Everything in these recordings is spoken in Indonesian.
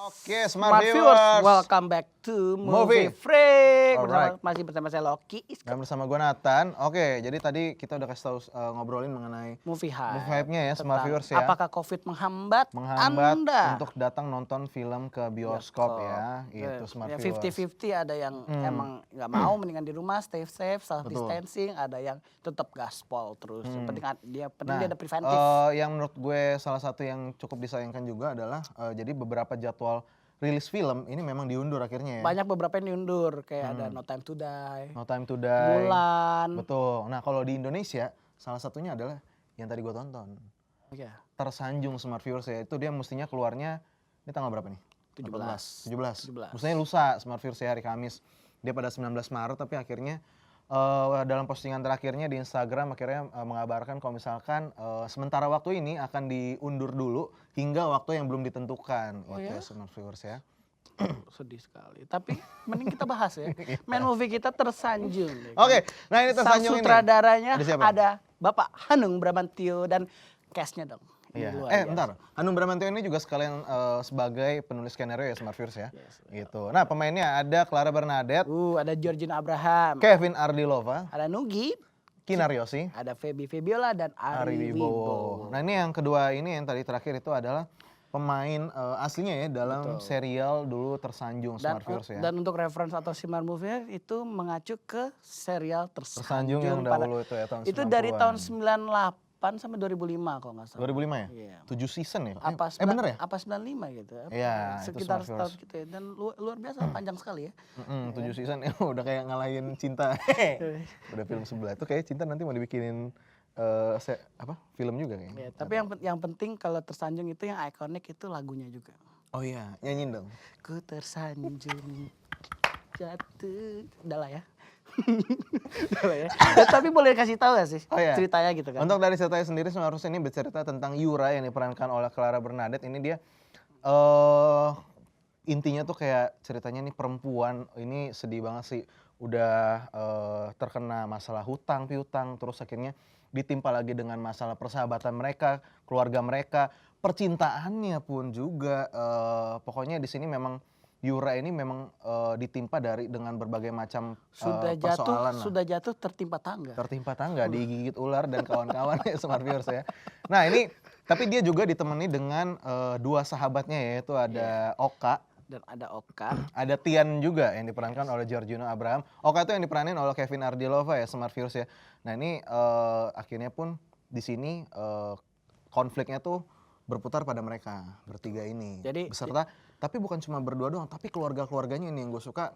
Oke, Smart Viewers, Viewers. welcome back to Movie Movie Freak. Alright. Masih bersama saya Loki. Dan bersama gue Nathan. Oke, jadi tadi kita udah kasih tahu ngobrolin mengenai Movie movie Hype. hype-nya ya, Smart Tentang Viewers ya. Apakah COVID menghambat Anda Anda untuk datang nonton film ke bioskop ya. Itu Smart ya, Viewers. 50-50, ada yang emang nggak mau, mendingan di rumah, stay safe, self Betul. distancing. Ada yang tetap gaspol terus. Penting dia Nah, ada preventif. yang menurut gue salah satu yang cukup disayangkan juga adalah jadi beberapa jadwal rilis film ini memang diundur akhirnya ya. Banyak beberapa yang diundur, kayak ada No Time to Die, No Time to Die. Mulan. Betul. Nah, kalau di Indonesia salah satunya adalah yang tadi gue tonton. Ya, Tersanjung Smart Viewers ya. Itu dia mestinya keluarnya ini tanggal berapa nih? 17. 17. Mestinya lusa Smart Viewers ya, hari Kamis. Dia pada 19 Maret tapi akhirnya dalam postingan terakhirnya di Instagram akhirnya mengabarkan kalau misalkan sementara waktu ini akan diundur dulu hingga waktu yang belum ditentukan. ya? Smart Viewers ya. Sedih sekali. Tapi mending kita bahas ya. Main movie kita tersanjung. Ya kan? Oke, nah ini Sang tersanjung ini. sutradaranya Ada siapa? ada Bapak Hanung Bramantyo dan cast-nya dong. Iya. Luar biasa. Bentar. Hanung Bramantyo ini juga sekalian sebagai penulis skenario ya Smart Viewers ya. Gitu. Nah, pemainnya ada Clara Bernadette, Ada Georgina Abraham, Kevin Ardilova, ada Nugi, Kinar Yosi, ada Feby Febiola dan Ari Ari Wibowo. Wibowo. Nah, ini yang kedua ini yang tadi terakhir itu adalah pemain aslinya ya dalam serial dulu Tersanjung Dan, Smart Viewers ya. dan untuk reference atau Smart Movie itu mengacu ke serial Tersanjung yang dahulu itu ya tahun 90-an. Itu dari tahun 98 sampai 2005 kalau nggak salah. 2005 ya? Iya. 7 season ya? Apa bener ya? Apa 95 gitu. Iya, itu Sekitar Smart setahun Viewers. gitu ya. Dan luar biasa panjang sekali ya. 7 season ya udah kayak ngalahin Cinta. Udah film sebelah. Itu kayak Cinta nanti mau dibikinin film juga kayaknya. Ya, tapi yang penting kalau tersanjung itu yang ikonik itu lagunya juga. Oh iya, nyanyiin dong. Ku tersanjung jatuh. Udah lah ya. Udah lah ya. Tapi boleh kasih tahu gak sih Oh iya. ceritanya gitu kan? Untuk dari ceritanya sendiri seharusnya ini bercerita tentang Yura yang diperankan oleh Clara Bernadette. Ini dia intinya tuh kayak ceritanya nih perempuan ini sedih banget sih. Udah terkena masalah hutang piutang, terus akhirnya ditimpa lagi dengan masalah persahabatan mereka, keluarga mereka, percintaannya pun juga. Pokoknya di sini memang Yura ini memang ditimpa dengan berbagai macam persoalan lah. Sudah jatuh tertimpa tangga. Tertimpa tangga, digigit ular dan kawan-kawan ya Smart Viewers ya. Nah ini, tapi dia juga ditemani dengan dua sahabatnya yaitu ada Oka. Dan ada Oka. Ada Tian juga yang diperankan oleh Georgina Abraham. Oka itu yang diperanin oleh Kevin Ardilova ya Smart Viewers ya. Nah ini akhirnya pun di sini konfliknya tuh berputar pada mereka bertiga ini. Jadi beserta, tapi bukan cuma berdua doang, tapi keluarga-keluarganya ini yang gue suka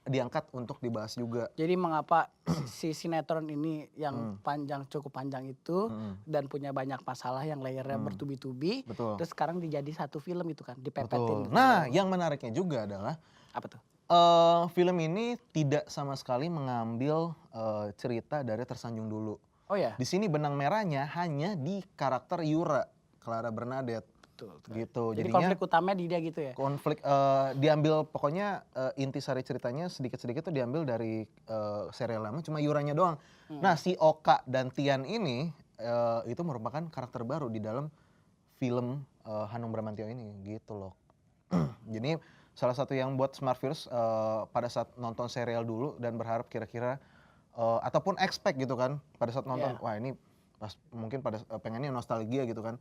diangkat untuk dibahas juga. Jadi mengapa si sinetron ini yang cukup panjang itu dan punya banyak masalah yang layernya bertubi-tubi, Betul. terus sekarang dijadi satu film itu kan, dipepetin. Betul. Gitu. Nah yang menariknya juga adalah Apa tuh? film ini tidak sama sekali mengambil cerita dari Tersanjung dulu. Oh ya. Di sini benang merahnya hanya di karakter Yura, Clara Bernadette. Betul. Gitu. Jadi Jadinya konflik utamanya di dia gitu ya. konflik diambil pokoknya intisari ceritanya sedikit-sedikit tuh diambil dari serial lama, cuma Yuranya doang. Nah si Oka dan Tian ini itu merupakan karakter baru di dalam film Hanung Bramantyo ini gitu loh. Jadi salah satu yang buat Smart Viewers pada saat nonton serial dulu dan berharap kira-kira ataupun expect gitu kan pada saat nonton, wah ini mungkin pada pengennya nostalgia gitu kan.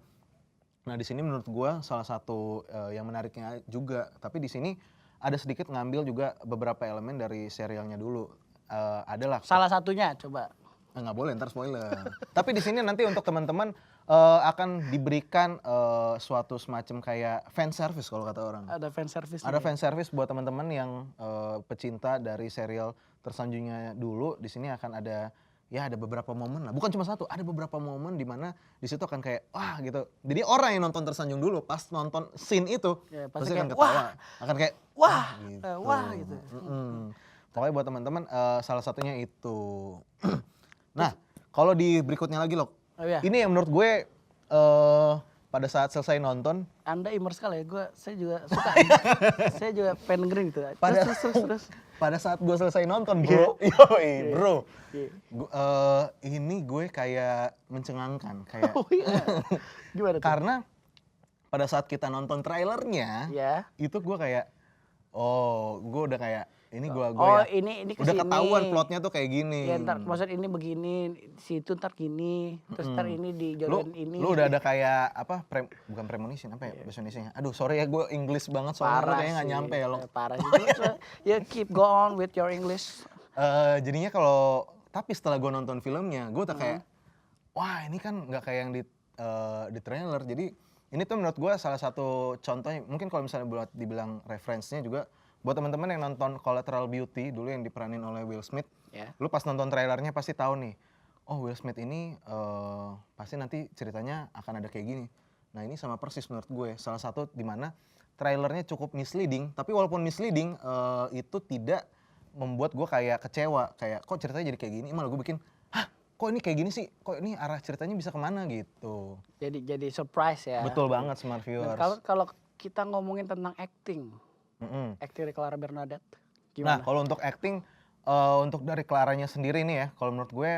Nah di sini menurut gua salah satu yang menariknya juga, tapi di sini ada sedikit ngambil juga beberapa elemen dari serialnya dulu. Adalah Salah satunya coba. nggak boleh ntar spoiler. Tapi di sini nanti untuk teman-teman akan diberikan suatu semacam kayak fan service kalau kata orang. Ada fan service. Ada fan service buat teman-teman yang pecinta dari serial Tersanjungnya dulu. Di sini akan ada beberapa momen lah. Bukan cuma satu, ada beberapa momen di mana di situ akan kayak wah gitu. Jadi orang yang nonton Tersanjung dulu pas nonton scene itu pasti akan ketawa, akan kayak wah gitu. gitu. Pokoknya buat teman-teman salah satunya itu. Nah, kalau di berikutnya lagi loh. Oh, iya. Ini yang menurut gue pada saat selesai nonton Anda imers sekali ya, saya juga suka. Saya juga pengen dengerin gitu. Terus. pada saat gue selesai nonton bro, bro, ini gue kayak mencengangkan kayak Oh iya. Gimana tuh? karena pada saat kita nonton trailernya, Ya. itu gue kayak, oh gue udah kayak, ini gue Oh, ya, ini udah kesini. ketahuan plotnya tuh kayak gini. Ya ntar maksud ini begini, situ ntar gini, terus ntar ini dijodohin ini. Lu udah ada kayak apa, bukan premonition, apa ya bahasa Indonesianya? Aduh sorry ya, gue English banget soalnya, lu Parah kayaknya nggak sih, nyampe ya lo. parah sih. Ya keep go on with your English. Jadinya tapi setelah gue nonton filmnya, gue udah kayak, wah ini kan nggak kayak yang di trailer. Jadi ini tuh menurut gue salah satu contohnya, mungkin kalau misalnya buat dibilang referensinya juga, buat teman-teman yang nonton Collateral Beauty dulu yang diperanin oleh Will Smith, Ya. lu pas nonton trailernya pasti tahu nih, oh Will Smith ini pasti nanti ceritanya akan ada kayak gini. Nah ini sama persis menurut gue, salah satu dimana trailernya cukup misleading, tapi walaupun misleading itu tidak membuat gue kayak kecewa, kayak kok ceritanya jadi kayak gini, malah gue bikin, hah kok ini kayak gini sih, kok ini arah ceritanya bisa kemana gitu. Jadi surprise ya. Betul banget Smart Dan Viewers. kalau kita ngomongin tentang acting, acting dari Clara Bernadette, Nah gimana? kalau untuk acting, untuk dari Claranya sendiri nih ya, kalau menurut gue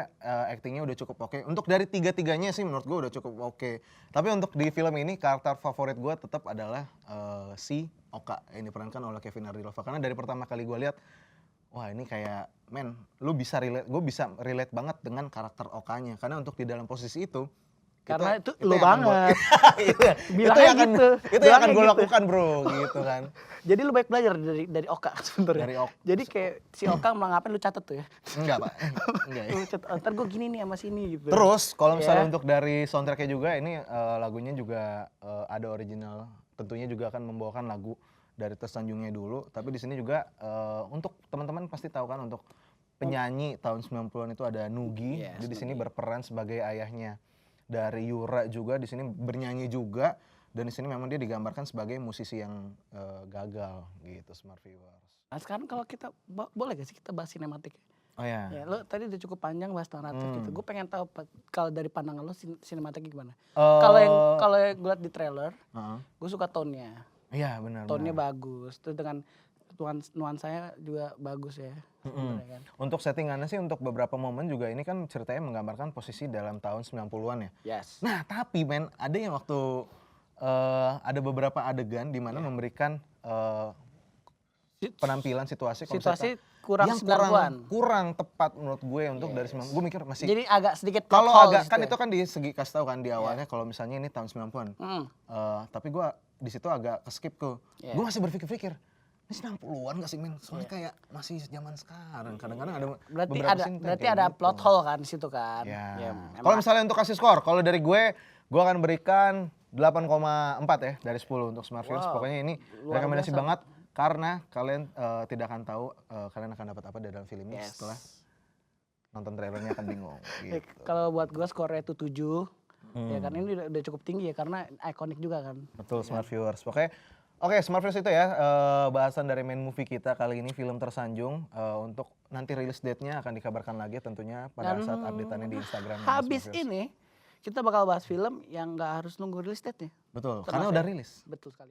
actingnya udah cukup oke. Untuk dari tiga-tiganya sih menurut gue udah cukup oke. Tapi untuk di film ini karakter favorit gue tetap adalah si Oka yang diperankan oleh Kevin Ardilova. Karena dari pertama kali gue lihat, wah ini kayak, men, gue bisa relate banget dengan karakter Okanya. Karena untuk di dalam posisi itu, Karena itu lu yang akan banget. itu Bilangnya gitu. itu yang akan Bilangnya gue gitu. lakukan bro, gitu kan. Jadi lu baik belajar dari Oka sebenarnya. Dari Oka. Jadi kayak si Oka mau ngapain lu catet tuh ya. Enggak pak, enggak ya. Lu catet, ntar gue gini nih sama sini gitu. Terus kalau misalnya Ya. untuk dari soundtracknya juga, ini lagunya juga ada original. Tentunya juga akan membawakan lagu dari Tersanjungnya dulu. Tapi di sini juga untuk teman-teman pasti tahu kan, untuk penyanyi tahun 90-an itu ada Nugi. Yes, Dia di sini Nugi. berperan sebagai ayahnya. Dari Yura juga di sini bernyanyi juga. Dan di sini memang dia digambarkan sebagai musisi yang gagal gitu, Smart Viewers. Nah sekarang kalau kita boleh gak sih kita bahas sinematik? Oh ya. Ya, lo tadi udah cukup panjang bahas naratif gitu. Gue pengen tahu kalau dari pandangan lo sinematiknya gimana? Kalau yang gue liat di trailer, gue suka tone-nya. Iya benar. Tone-nya bagus. Terus dengan nuansanya juga bagus ya. Sebenarnya kan. Untuk settingannya sih untuk beberapa momen juga ini kan ceritanya menggambarkan posisi dalam tahun 90-an ya. Yes. Nah tapi men, ada yang waktu ada beberapa adegan di mana memberikan penampilan situasi Situasi kurang yang 90-an. kurang tepat menurut gue untuk dari 90-an. Gue mikir masih, Jadi agak sedikit kalau plot hole agak gitu kan ya. itu kan di segi kasih tahu kan di awalnya kalau misalnya ini tahun 90-an. Tapi gue di situ agak skip tuh. Gue masih berpikir-pikir, ini 90-an gak sih men? Soalnya kayak masih zaman sekarang. Kadang-kadang ada beberapa scene Berarti kayak ada gitu. plot hole kan di situ kan. Ya. emang. Kalau misalnya untuk kasih skor, kalau dari gue akan berikan 8,4 ya dari 10 untuk Smart Viewers. Wow, Pokoknya ini luar rekomendasi biasa. banget karena kalian tidak akan tahu kalian akan dapat apa dari dalam film ini. Yes. Setelah nonton trailernya akan bingung. Ya, Gitu. kalau buat gue skornya itu 7. Ya kan ini udah cukup tinggi ya karena ikonik juga kan. Betul Smart Viewers. Oke, Smart Viewers itu ya bahasan dari main movie kita kali ini, film Tersanjung. Untuk nanti rilis date-nya akan dikabarkan lagi tentunya pada saat update-annya di Instagram. Habis ini kita bakal bahas film yang nggak harus nunggu release date-nya. Betul, Termasuk karena udah rilis. Betul sekali.